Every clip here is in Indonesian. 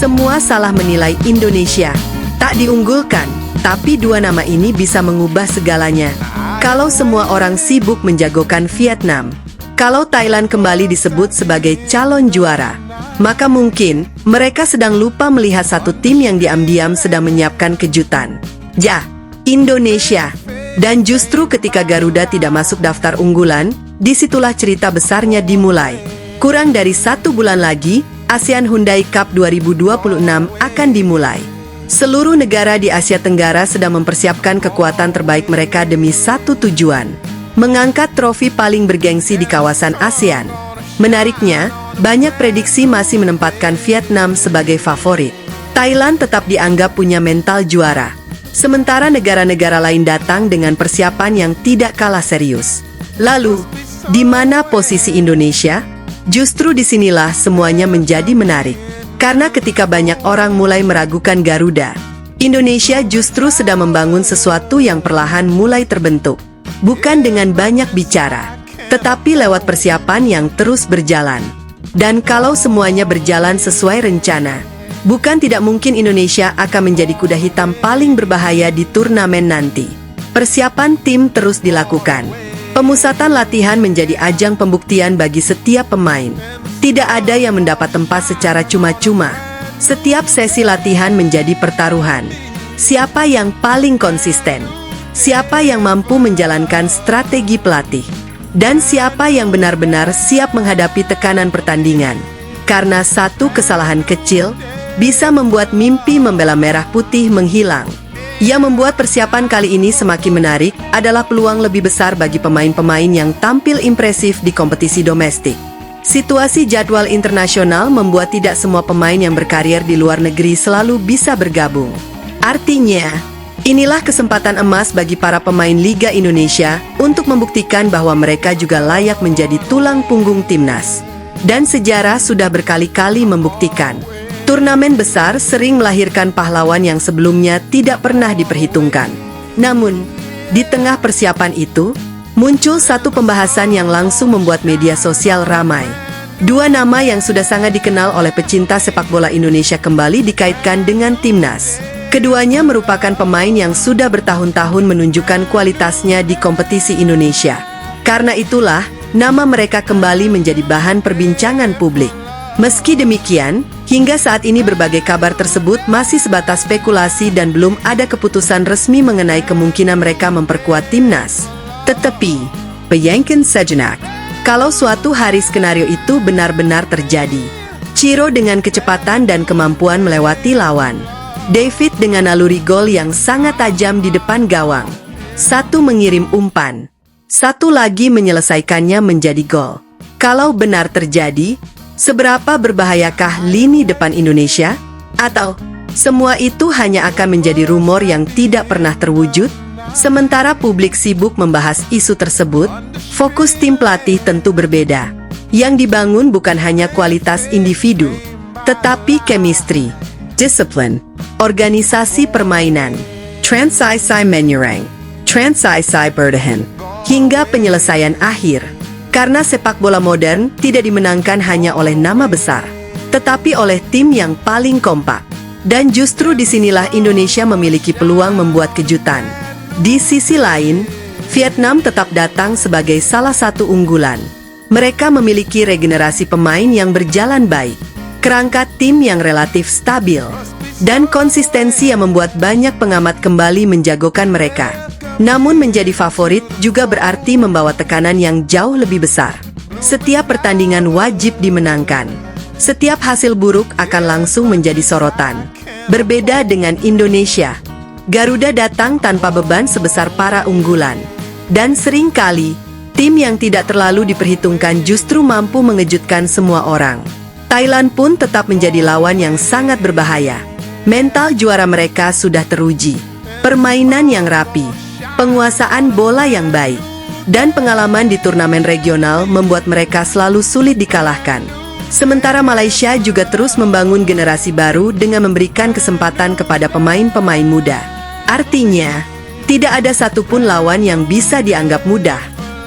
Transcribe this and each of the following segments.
Semua salah menilai Indonesia. Tak diunggulkan, tapi dua nama ini bisa mengubah segalanya. Kalau semua orang sibuk menjagokan Vietnam, kalau Thailand kembali disebut sebagai calon juara, maka mungkin mereka sedang lupa melihat satu tim yang diam-diam sedang menyiapkan kejutan. Indonesia. Dan justru ketika Garuda tidak masuk daftar unggulan, disitulah cerita besarnya dimulai. Kurang dari 1 bulan lagi, ASEAN Hyundai Cup 2026 akan dimulai. Seluruh negara di Asia Tenggara sedang mempersiapkan kekuatan terbaik mereka demi satu tujuan: mengangkat trofi paling bergengsi di kawasan ASEAN. Menariknya, banyak prediksi masih menempatkan Vietnam sebagai favorit. Thailand tetap dianggap punya mental juara. Sementara negara-negara lain datang dengan persiapan yang tidak kalah serius. Lalu, di mana posisi Indonesia? Justru disinilah semuanya menjadi menarik. Karena ketika banyak orang mulai meragukan Garuda, Indonesia justru sedang membangun sesuatu yang perlahan mulai terbentuk. Bukan dengan banyak bicara, tetapi lewat persiapan yang terus berjalan. Dan kalau semuanya berjalan sesuai rencana, bukan tidak mungkin Indonesia akan menjadi kuda hitam paling berbahaya di turnamen nanti. Persiapan tim terus dilakukan. Pemusatan latihan menjadi ajang pembuktian bagi setiap pemain. Tidak ada yang mendapat tempat secara cuma-cuma. Setiap sesi latihan menjadi pertaruhan. Siapa yang paling konsisten? Siapa yang mampu menjalankan strategi pelatih? Dan siapa yang benar-benar siap menghadapi tekanan pertandingan? Karena satu kesalahan kecil bisa membuat mimpi membela merah putih menghilang. Yang membuat persiapan kali ini semakin menarik adalah peluang lebih besar bagi pemain-pemain yang tampil impresif di kompetisi domestik. Situasi jadwal internasional membuat tidak semua pemain yang berkarir di luar negeri selalu bisa bergabung. Artinya, inilah kesempatan emas bagi para pemain Liga Indonesia untuk membuktikan bahwa mereka juga layak menjadi tulang punggung timnas. Dan sejarah sudah berkali-kali membuktikan, turnamen besar sering melahirkan pahlawan yang sebelumnya tidak pernah diperhitungkan. Namun, di tengah persiapan itu, muncul satu pembahasan yang langsung membuat media sosial ramai. Dua nama yang sudah sangat dikenal oleh pecinta sepak bola Indonesia kembali dikaitkan dengan timnas. Keduanya merupakan pemain yang sudah bertahun-tahun menunjukkan kualitasnya di kompetisi Indonesia. Karena itulah, nama mereka kembali menjadi bahan perbincangan publik. Meski demikian, hingga saat ini berbagai kabar tersebut masih sebatas spekulasi dan belum ada keputusan resmi mengenai kemungkinan mereka memperkuat timnas. Tetapi, bayangkan sejenak, kalau suatu hari skenario itu benar-benar terjadi. Ciro dengan kecepatan dan kemampuan melewati lawan. David dengan naluri gol yang sangat tajam di depan gawang. Satu mengirim umpan, satu lagi menyelesaikannya menjadi gol. Kalau benar terjadi, seberapa berbahayakah lini depan Indonesia? Atau semua itu hanya akan menjadi rumor yang tidak pernah terwujud? Sementara publik sibuk membahas isu tersebut, fokus tim pelatih tentu berbeda. Yang dibangun bukan hanya kualitas individu, tetapi chemistry, disiplin, organisasi permainan, transisi menyerang, transisi bertahan, hingga penyelesaian akhir. Karena sepak bola modern tidak dimenangkan hanya oleh nama besar, tetapi oleh tim yang paling kompak. Dan justru disinilah Indonesia memiliki peluang membuat kejutan. Di sisi lain, Vietnam tetap datang sebagai salah satu unggulan. Mereka memiliki regenerasi pemain yang berjalan baik, kerangka tim yang relatif stabil, dan konsistensi yang membuat banyak pengamat kembali menjagokan mereka. Namun menjadi favorit juga berarti membawa tekanan yang jauh lebih besar. Setiap pertandingan wajib dimenangkan. Setiap hasil buruk akan langsung menjadi sorotan. Berbeda dengan Indonesia, Garuda datang tanpa beban sebesar para unggulan. Dan seringkali, tim yang tidak terlalu diperhitungkan justru mampu mengejutkan semua orang. Thailand pun tetap menjadi lawan yang sangat berbahaya. Mental juara mereka sudah teruji. Permainan yang rapi, penguasaan bola yang baik, dan pengalaman di turnamen regional membuat mereka selalu sulit dikalahkan. Sementara Malaysia juga terus membangun generasi baru dengan memberikan kesempatan kepada pemain-pemain muda. Artinya, tidak ada satupun lawan yang bisa dianggap mudah.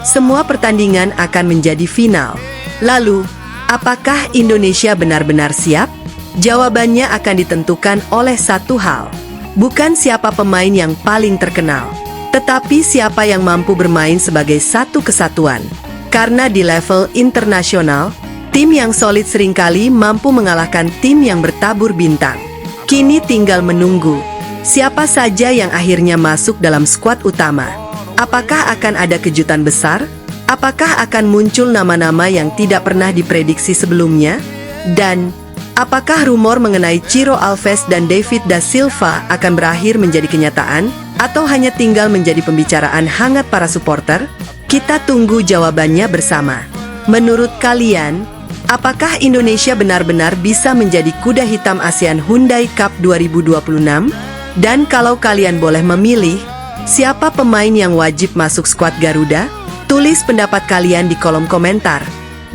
Semua pertandingan akan menjadi final. Lalu, apakah Indonesia benar-benar siap? Jawabannya akan ditentukan oleh satu hal. Bukan siapa pemain yang paling terkenal, tetapi siapa yang mampu bermain sebagai satu kesatuan. Karena di level internasional, tim yang solid seringkali mampu mengalahkan tim yang bertabur bintang. Kini tinggal menunggu siapa saja yang akhirnya masuk dalam skuad utama. Apakah akan ada kejutan besar? Apakah akan muncul nama-nama yang tidak pernah diprediksi sebelumnya? Dan apakah rumor mengenai Ciro Alves dan David da Silva akan berakhir menjadi kenyataan? Atau hanya tinggal menjadi pembicaraan hangat para supporter? Kita tunggu jawabannya bersama. Menurut kalian, apakah Indonesia benar-benar bisa menjadi kuda hitam ASEAN Hyundai Cup 2026? Dan kalau kalian boleh memilih, siapa pemain yang wajib masuk skuad Garuda? Tulis pendapat kalian di kolom komentar.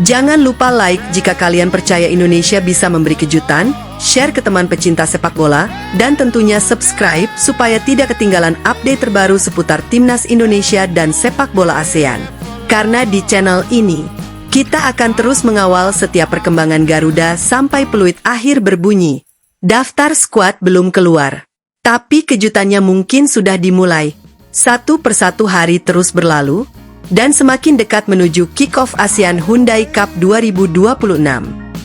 Jangan lupa like jika kalian percaya Indonesia bisa memberi kejutan, share ke teman pecinta sepak bola, dan tentunya subscribe supaya tidak ketinggalan update terbaru seputar Timnas Indonesia dan sepak bola ASEAN. Karena di channel ini, kita akan terus mengawal setiap perkembangan Garuda sampai peluit akhir berbunyi. Daftar skuad belum keluar, tapi kejutannya mungkin sudah dimulai. Satu persatu hari terus berlalu, dan semakin dekat menuju kick-off ASEAN Hyundai Cup 2026.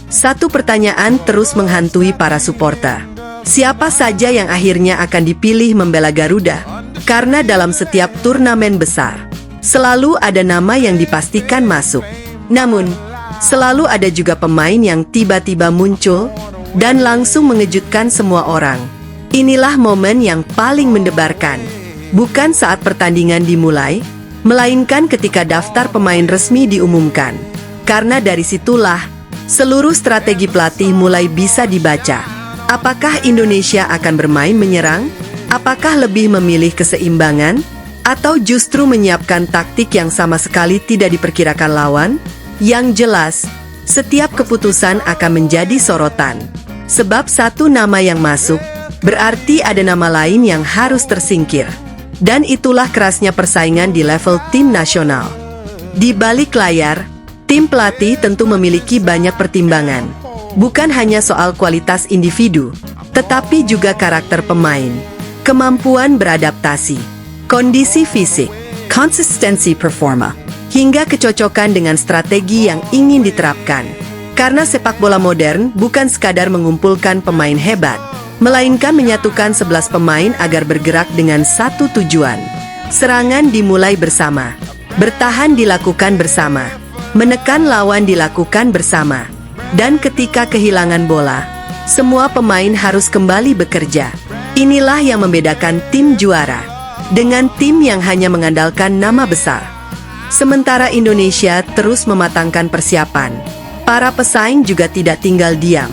Satu pertanyaan terus menghantui para supporter. Siapa saja yang akhirnya akan dipilih membela Garuda? Karena dalam setiap turnamen besar, selalu ada nama yang dipastikan masuk. Namun, selalu ada juga pemain yang tiba-tiba muncul dan langsung mengejutkan semua orang. Inilah momen yang paling mendebarkan. Bukan saat pertandingan dimulai, melainkan ketika daftar pemain resmi diumumkan. Karena dari situlah, seluruh strategi pelatih mulai bisa dibaca. Apakah Indonesia akan bermain menyerang? Apakah lebih memilih keseimbangan? Atau justru menyiapkan taktik yang sama sekali tidak diperkirakan lawan? Yang jelas, setiap keputusan akan menjadi sorotan. Sebab satu nama yang masuk, berarti ada nama lain yang harus tersingkir. Dan itulah kerasnya persaingan di level tim nasional. Di balik layar, tim pelatih tentu memiliki banyak pertimbangan. Bukan hanya soal kualitas individu, tetapi juga karakter pemain, kemampuan beradaptasi, kondisi fisik, konsistensi performa, hingga kecocokan dengan strategi yang ingin diterapkan. Karena sepak bola modern bukan sekadar mengumpulkan pemain hebat, melainkan menyatukan 11 pemain agar bergerak dengan satu tujuan. Serangan dimulai bersama, bertahan dilakukan bersama, menekan lawan dilakukan bersama. Dan ketika kehilangan bola, semua pemain harus kembali bekerja. Inilah yang membedakan tim juara dengan tim yang hanya mengandalkan nama besar. Sementara Indonesia terus mematangkan persiapan, para pesaing juga tidak tinggal diam.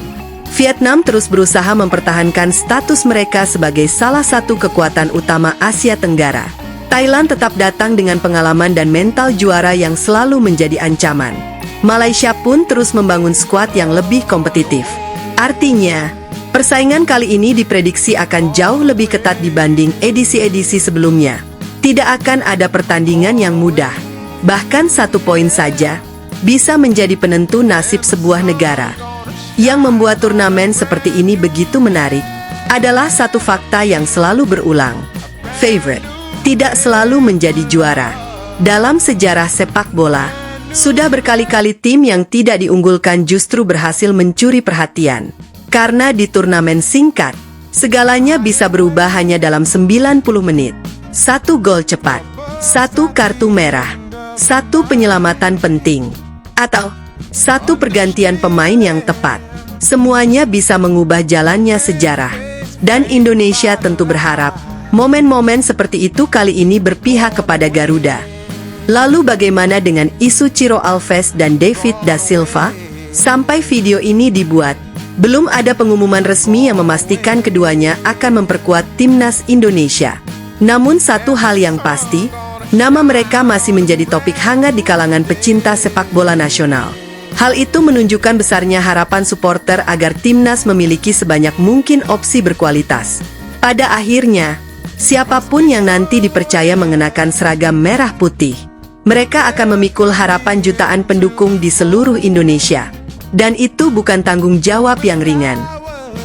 Vietnam terus berusaha mempertahankan status mereka sebagai salah satu kekuatan utama Asia Tenggara. Thailand tetap datang dengan pengalaman dan mental juara yang selalu menjadi ancaman. Malaysia pun terus membangun skuad yang lebih kompetitif. Artinya, persaingan kali ini diprediksi akan jauh lebih ketat dibanding edisi-edisi sebelumnya. Tidak akan ada pertandingan yang mudah. Bahkan satu poin saja bisa menjadi penentu nasib sebuah negara. Yang membuat turnamen seperti ini begitu menarik adalah satu fakta yang selalu berulang. Favorite tidak selalu menjadi juara. Dalam sejarah sepak bola, sudah berkali-kali tim yang tidak diunggulkan justru berhasil mencuri perhatian. Karena di turnamen singkat, segalanya bisa berubah hanya dalam 90 menit. Satu gol cepat, satu kartu merah, satu penyelamatan penting, atau satu pergantian pemain yang tepat. Semuanya bisa mengubah jalannya sejarah. Dan Indonesia tentu berharap momen-momen seperti itu kali ini berpihak kepada Garuda. Lalu bagaimana dengan isu Ciro Alves dan David da Silva? Sampai video ini dibuat, belum ada pengumuman resmi yang memastikan keduanya akan memperkuat Timnas Indonesia. Namun satu hal yang pasti, nama mereka masih menjadi topik hangat di kalangan pecinta sepak bola nasional. Hal itu menunjukkan besarnya harapan supporter agar Timnas memiliki sebanyak mungkin opsi berkualitas. Pada akhirnya, siapapun yang nanti dipercaya mengenakan seragam merah putih, mereka akan memikul harapan jutaan pendukung di seluruh Indonesia. Dan itu bukan tanggung jawab yang ringan.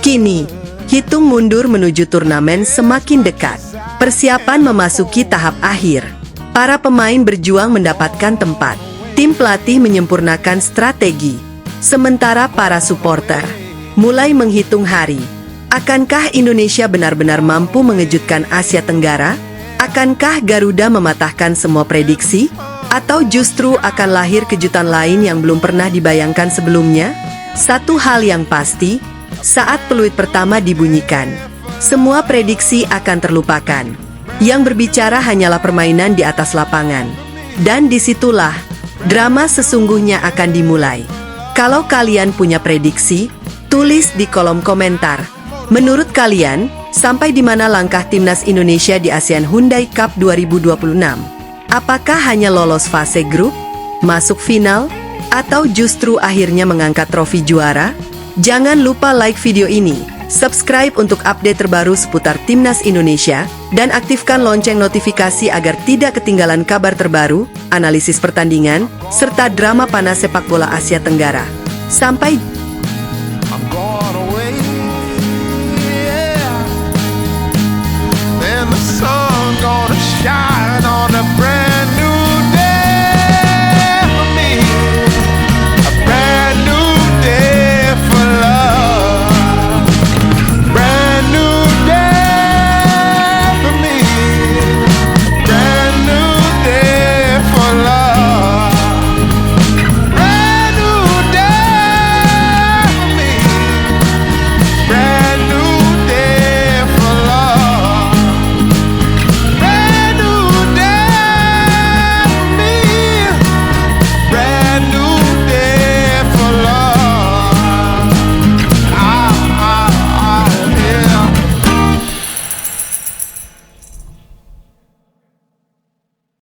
Kini, hitung mundur menuju turnamen semakin dekat. Persiapan memasuki tahap akhir. Para pemain berjuang mendapatkan tempat. Tim pelatih menyempurnakan strategi. Sementara para supporter mulai menghitung hari. Akankah Indonesia benar-benar mampu mengejutkan Asia Tenggara? Akankah Garuda mematahkan semua prediksi? Atau justru akan lahir kejutan lain yang belum pernah dibayangkan sebelumnya? Satu hal yang pasti, saat peluit pertama dibunyikan, semua prediksi akan terlupakan. Yang berbicara hanyalah permainan di atas lapangan. Dan disitulah, drama sesungguhnya akan dimulai. Kalau kalian punya prediksi, tulis di kolom komentar. Menurut kalian, sampai di mana langkah timnas Indonesia di ASEAN Hyundai Cup 2026? Apakah hanya lolos fase grup, masuk final, atau justru akhirnya mengangkat trofi juara? Jangan lupa like video ini, subscribe untuk update terbaru seputar timnas Indonesia, dan aktifkan lonceng notifikasi agar tidak ketinggalan kabar terbaru, analisis pertandingan, serta drama panas sepak bola Asia Tenggara. Sampai I'm going away, yeah. Then the sun gonna shine on the brand